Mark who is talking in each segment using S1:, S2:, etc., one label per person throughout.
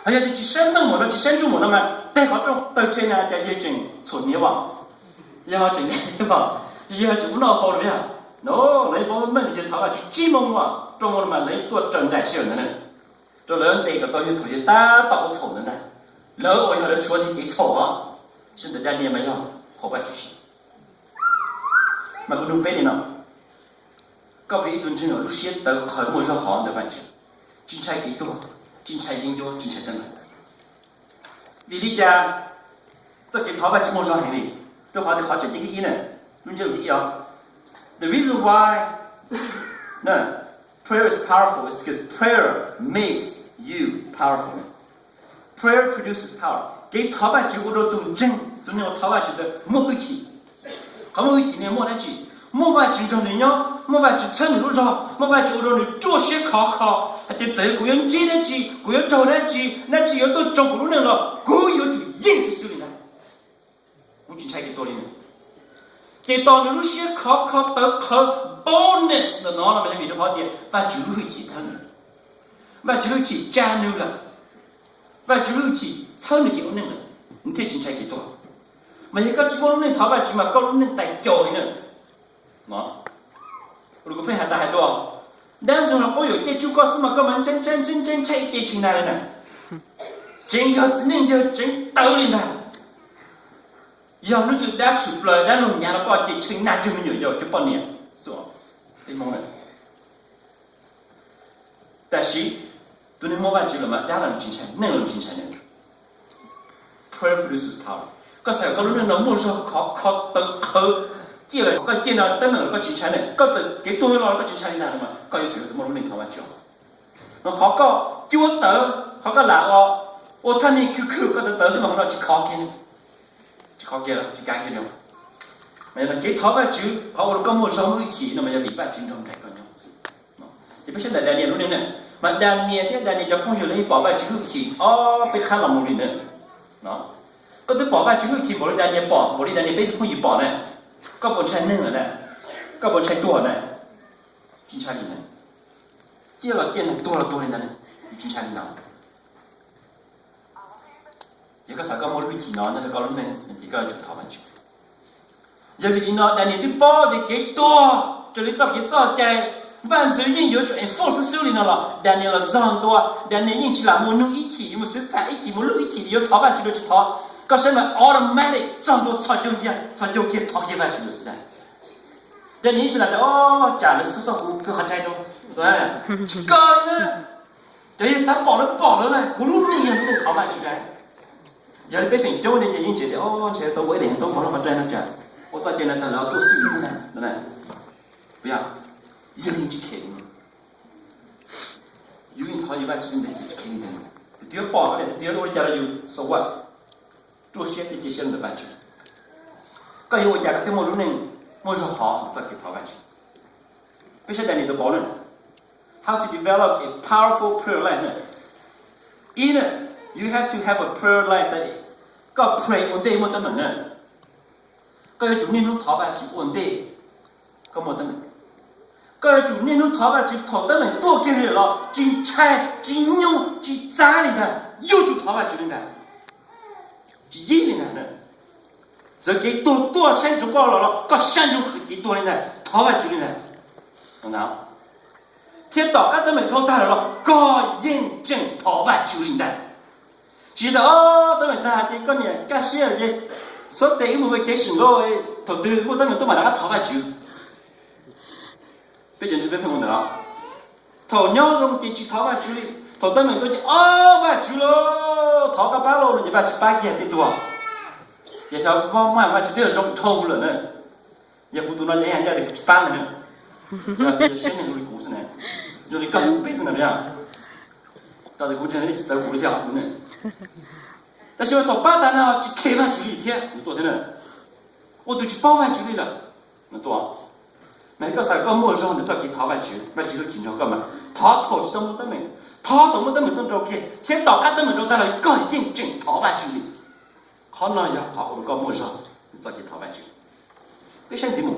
S1: 还有去山东我了，去山中我了嘛，带好种到这呢，在一整错你网，也好整的吧，也好整老好了呀。喏，来帮我们这些头发去鸡毛嘛，中国嘛来多整点些人呢，这人这个都有同学打到错的呢，然后我要来说你给错啊，现在2年没有，好吧就是，那个弄背的呢，搞不一顿真了，有些都很不是好的感觉，精彩给多，精彩研究，精彩等等。你理解，这给头发鸡毛上很哩，这话的好整一呢，用这个一样。The reason why no, prayer is powerful is because prayer makes you powerful. Prayer produces power. 给头发几个都真，都那个头发几的莫会去，他们会去呢莫来去，莫把经常的样，莫把去穿的路上，莫把就让你做些考，还得在古人接的去，古人找的去，那只要到中国人了，古有就硬是手里呢，我经常给多哩呢。给到那路些考到考 bonus 的拿了没的话的，把就会去参与，把就会去加入了，把就会去参与给我们了，你睇经常给多，没一个几个人头发起码搞人带教育呢，嘛，如果分还大还多，但是呢，我有点就告诉嘛，根本真才给进来了呢，真要只能要真道理呢。要你就拿出不来，那农家的把这成那就没有要就8年，是吧？你懂了。但是，对你没办法了嘛，2人进钱，能人进钱的。Prayer produces power。刚才搞了那木说考到考，接了搞见了等人搞进钱的，搞这给多了搞进钱的嘛，搞有最后都没人讨完交。那考搞就我到，考个难哦，我他你 QQ 搞到到什么好去考去呢？去考给了，去干给了，没了，给头发就把我的纲目上回去，那么要礼拜经常来个呢。你不现在2年多呢，嘛2年叫朋友来宝贝就回去，哦，被看了没人呢，啊，嗰啲宝贝就回去，冇你2年报，冇你2年被朋友报呢，嗰本才能呢，嗰本才多呢，警察里呢，接了多了呢，警察里呢。一个啥个冇回去呢？那就搞了呢，这个就讨论去。因为呢，那你的包的给多，这里早在万州应有就enforce手里了，2年了涨多，2年引起了冇弄一起，冇13一起，冇6一起，要讨办去了去讨，搞什么 automatic 涨多炒中间讨起办去了是的。2年起来的哦，假的说胡不好在中，对，搞呢，这一啥保了呢，葫芦你也能讨办去的。有的北平叫我的人觉得哦，这都为人都跑了发展了讲，我早点来到老多事情呢，对不对？不要，一个人去看的，有人讨一万几人的去看的，第二包的，第二我家里有10万，做些的这些人的办去，刚有我家的跟我路人，我说好，再给讨办去，不晓得你的讨论 ，how to develop a powerful prayer life 呢？一呢？ You have to have a prayer life that 個 pray 穩定冇得問呢，個要做呢種討伐就穩定，個冇得問，個要做呢種討伐就討得問多嘅咯，真菜真牛真渣嚟嘅，又做討伐就嚟嘅，就一嚟嘅，就給多山就過了，個山就給多嚟嘅，討伐就嚟嘅，懂唔？聽到個得問討大了，個認真討伐就嚟嘅。 记得哦，当然大家这个年，干些的，所以第一部分开始我投资，我当然都买那个淘汰酒，毕竟这边朋友的了，头鸟中进去淘汰酒里，头当然都是哦买酒咯，淘个8了，你把去8件的多，也晓往买去2种偷了呢，也不多了人家的搬了呢，有些人有的故事呢，有的搞辈子那样，搞的过程里在屋里跳呢。 但是我到8单呢，去开发局里天有多少人？我都去保安局里了，那多。每个啥搞陌生的，再给讨饭局，那几个警察干嘛？他投去都没得门，他都没得门都找开，天到干的门都带来搞认证讨饭局里，好难呀，好我搞陌生，再给讨饭局。为啥这么？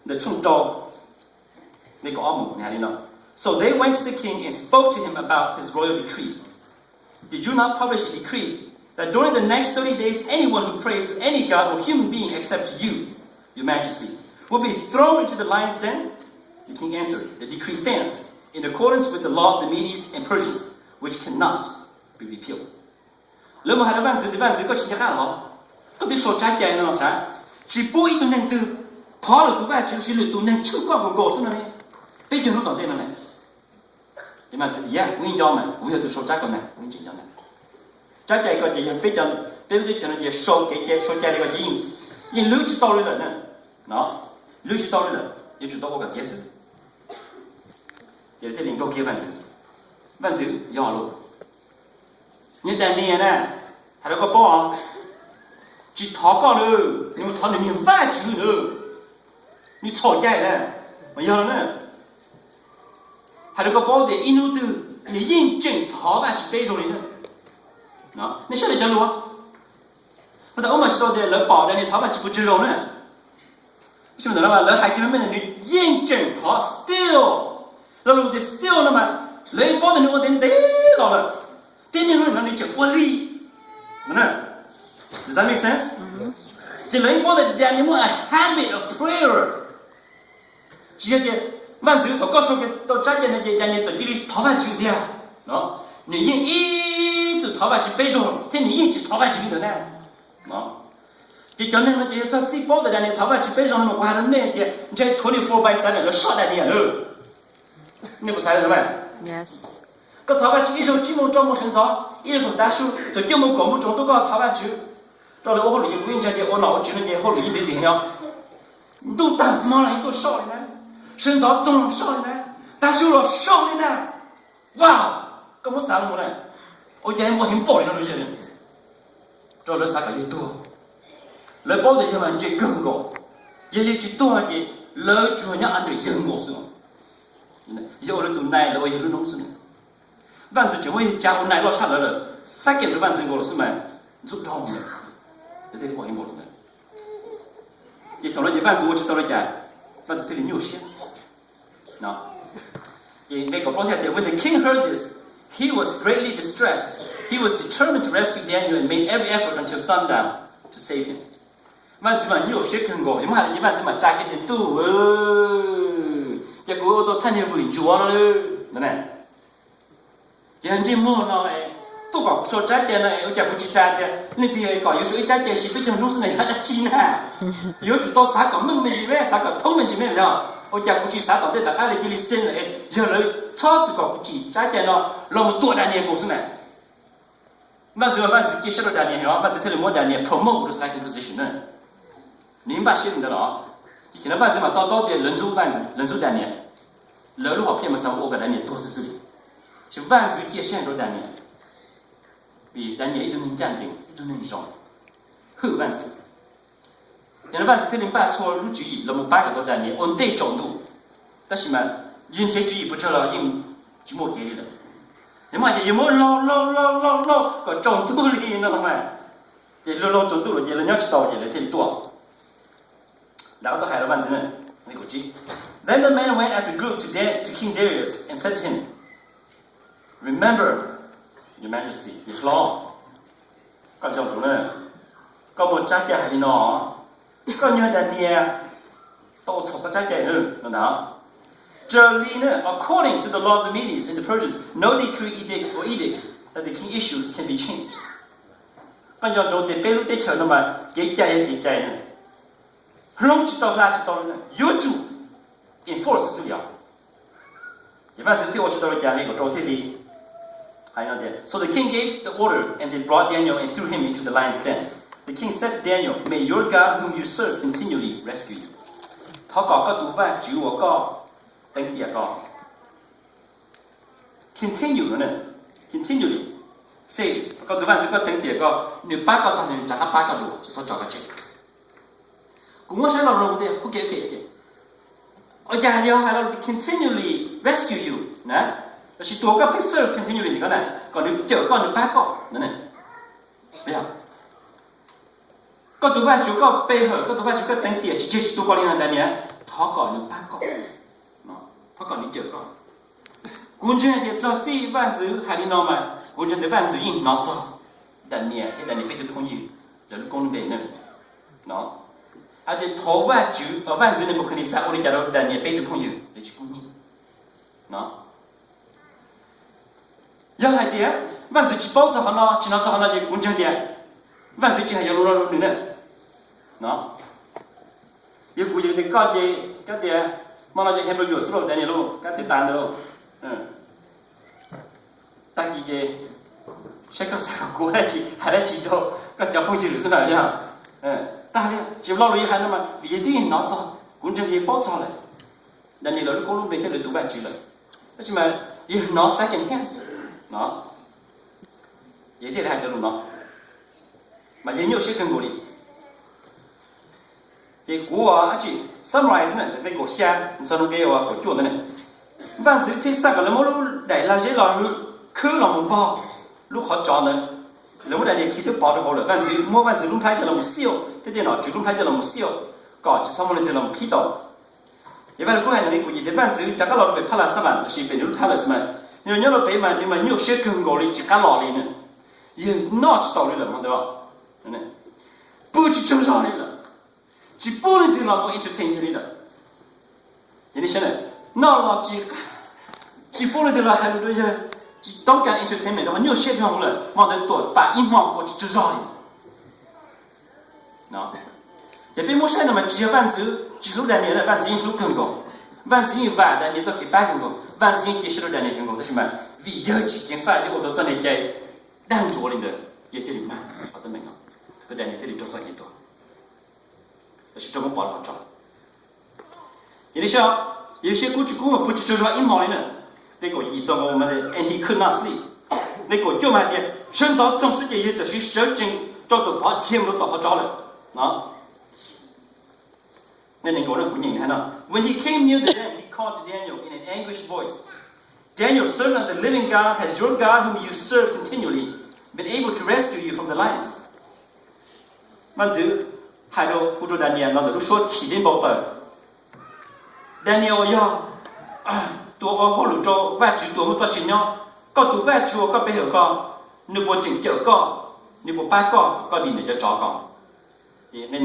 S1: 那从招那个阿姆哪里呢？ So they went to the king and spoke to him about his royal decree. Did you not publish a decree that during the next 30 days, anyone who prays to any god or human being except you, your majesty, will be thrown into the lion's den? The king answered, the decree stands in accordance with the law of the Medes and Persians, which cannot be repealed. 人们还在万子的万子，个是干了，都得说咱家那啥，只不一都能得，他了都万就是了都能出高告诉你，北京路到对了呢。这万子呀，我跟你讲嘛，我要都说这个呢，我跟你讲呢，这个这些北京，对不对？讲的说给说家里个人路去到了呢，喏，路去到了，也知道我个解释。也是领导给万子，万子要路。你等你呢，还有个包啊，只讨高了，你们讨的你万九了，你吵架了，我要呢，还有个包的一路都你认真讨万去背着你呢，啊，你晓得讲路啊？我在欧盟知道的，来包的你讨万去不知道呢，是不是嘛？来还给他们你认真讨 still。那路的 still 那么，来包的你我等得到了，等你让你讲我理，喏，Does that make sense？ 这来包的让你们 a habit of prayer， 只要的万岁祷告说的到这点呢，就让你在这里讨饭就的，喏，你一直讨饭就背上，听你一直讨饭就的呢，喏。就讲那么这在最包的让你讨饭就背上那么，我还能那点，你这拖你430了，少点点了。你不猜的吗
S2: Yes.
S1: 个台湾区一手进门招募深造，一手大手，就进门搞木中都搞台湾区。到了我后来就跟人家的，我脑子里面后来一辈子样，你都打忙了，你都少了呢，深造总少了呢，大手了少了呢，哇，跟我啥了呢？我讲我很抱怨这些人，找了啥个越多，来包的一万这更高，也就多的老主要按照人我说。有的都奶了，我有的弄死呢。万子就会家我奶了差了，3个都万子过了是吗？做到了，有点关系过了呢。也从了这万子我知道了家，万子这里牛些，喏。也那个包下的 When the king heard this, he was greatly distressed. He was determined to rescue Daniel and made every effort until sundown to save him. 万子嘛，牛些更高，因为这万子嘛，扎给的多哦。结果我到探天会做了喽，对不？现在莫那哎，都搞说这点呢，我讲不去这点，你得搞有时候一这点是非常重视的，还得记呢。有知道啥个门门里面，啥个头门里面了，我讲不去啥到底大家来这里生了哎，有人超子搞不记，这点呢，那么多年过是呢。万岁接下来2年了，万岁特别more 2年 promote 的 second position 呢，明白些的了啊。现在万岁嘛，到底人族万岁，人族2年，老路好骗么上我个2年多是是万岁接现多2年，比2年一都能降定，一都能上，后万岁。现在万岁特别办错路主义，那么8个多2年，稳定中度，但是嘛，人体主义不知道因就没给的了，你嘛就有没老个中度里，你知道吗？这老中度了，这人家知道这来特别多。然后到海了万字呢，那个记。Then the men went as a group to King Darius and said to him, "Remember, Your Majesty, your law." 刚讲说呢，刚我扎家海里喏，刚要的呢，到错个扎家呢，喏。这里呢 ，according to the law of the Medes and the Persians, no decree, edict that the king issues can be changed. 刚讲说的北路的桥那么，给家呢。龙知道，拉知道了呢，有主 enforce 是了。一般是对我知道了讲那个招贴的，还有的。So the king gave the order, and they brought Daniel and threw him into the lion's den. The king said to Daniel, "May your God, whom you serve, continually rescue you." 他搞个读法，只我搞，等点搞。Continue 呢 ，continually say 个读法这个等点搞，你8个当然加个8个多，就说找个这个。我想到了的 ，OK， 我讲了还要 continually rescue you， 呢，是多个 serve continually 个呢，搞你8个，呢，没有，个读法就个背后，个读法就个等点，直接是多个里呢，呢，他搞你8个，他搞你9个，工程的做这万子还得孬嘛，工程的万子因孬做，但你被他同意，人工别人，孬，而且头万子你不可能啥，我的家头但你被他同意，你去公你，孬。要还的，万子去包子好呢，去那做好那就工程的，万子去还要弄弄弄呢，孬。有估计的搞的，马上就还不有时候在那路，搞的单的，大几个，谁个啥过来去，还来去到，个交通就是那样，大的就老了以后那么，别的人拿走，工程的包装了，那你老是公路每天都办去了，为什么也拿 second hand， 拿，也得还得路拿，嘛也有些跟过的。这古啊，而且 summarize 呢，那个写，你才能给我个叫的呢。万事这三个人么路来那些老口那么包，路好找呢。人们来的开头包就好了，万事路拍的那么小，这电脑就路拍的那么小，搞就上面的那么开到。一般的过海人估计的万事，大家老被拍了3万，是被路拍了什么？你说了北嘛，你们有些更高的几家老的呢，也哪知道的了嘛，对吧？不去正常的了。只不能对老母一直听起来的，你现在那老只不能对老孩子对些，只当干一直听没的话，你有些地方了，往那多把一毛过去就绕的，那也并不是那么只有万子只路两年的万子因路更高，万子因万的你做给8更高，万子因接受了2年更高，但是嘛，为有几件发现我都在那在单着里的也这里嘛，好的没有，这个2年这里多少也多。是这么包了找。有些估计根本不去就是说1毛的呢，那个医生我们的 anti-chronicity， 那个叫嘛的，深造总世界也只是10斤，找到把天路都好找了啊。那个人不认看到 ，When he came near the den, he called to Daniel in an anguished voice. Daniel, servant of the living God, has your God, whom you serve continually, been able to rescue you from the lions? 慢走。还有不住丹尼尔，那都说提点报道。丹尼尔要多我好路做外出多么做新娘，搞多外出搞背后搞，你不正脚搞，你不摆搞，搞里面就糟糕。那那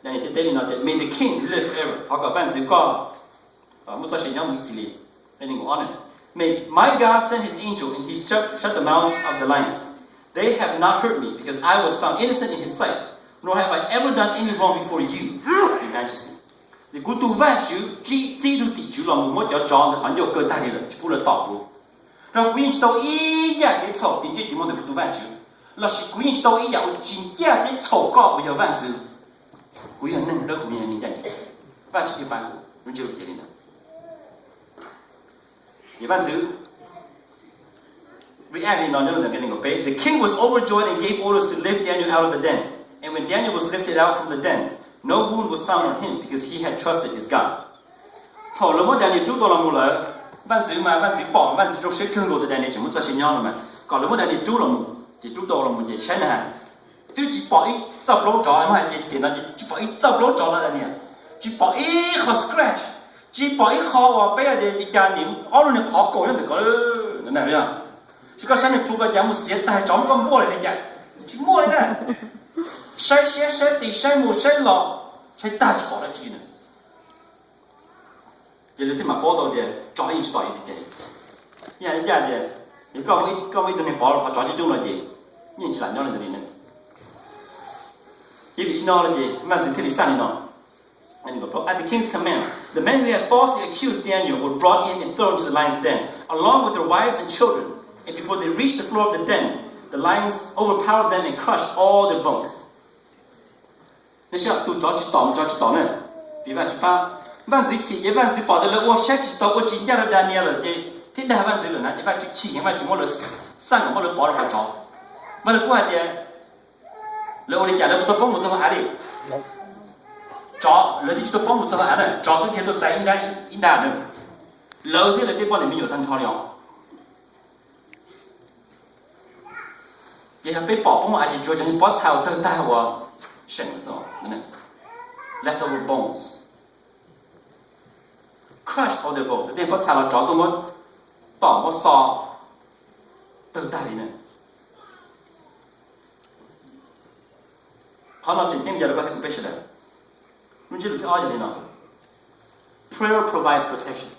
S1: 那你在这里呢？May the king live forever。他搞外出搞，我做新娘没之类。那你我呢 ？May my God send His angel and He shut the mouths of the lions. They have not hurt me because I was found innocent in His sight.Nor have I ever done any wrong before you, Your Majesty. 你古都外州这都地州了，我叫长的，反正各大的了，就不能倒过。让古人知道一样的草，并且地方的古都外州，那是古人知道一样，我真正的草高，我叫万州。古人能，那古人能讲的，万州的办过，人就有这里的。一万州。Reacting on the king was overjoyed and gave orders to lift Daniel out of the den.And when Daniel was lifted out from the den, no wound was found on him because he had trusted his God. 头了么Daniel住到了么了，万岁嘛，万岁保，万岁做谁更多的Daniel全部做新娘了嘛？搞了么Daniel住了么，就住到了么就现在，就只保一找不着，嘛还点那就保一找不着了Daniel，只保一好 scratch，只保一好我背的家人，all人跑狗样的搞了，那样，这个现在铺个家母写带找个摸了的家，就摸了呢。谁先谁对谁母谁老谁大就好了这个呢？这里对嘛报道的，早已知道一点点。人家的，你搞一顿的报了，他早就用了的，年纪大鸟的呢。因为鸟了的，万字这里3年了。At the king's command, the men who had falsely accused Daniel were brought in and thrown into the lion's den, along with their wives and children. And before they reached the floor of the den, the lions overpowered them and crushed all their bones.那些都早知道呢，比万去把万岁起，万岁报的了，我先知道我今天的单年了，这那万岁了呢，一万去起，万去我了3个我了报了还早，我了过的，了我的家人都帮我做啥的，早，了就都帮我做啥的，早都天都在一单的，老些了这帮里面有单超了，也想被保我还得做，你包菜我都带我。剩的时候，leftover bones, crush all the bones。那把菜了找到我， ต่อว่าซอเติร์ดได้เนี่ยพอเราจึงยังจะรู้ว่าถึงเป็นเช่นไรมันจะรู้ที่อ้อยอย่างนี้เนาะ prayer provides protection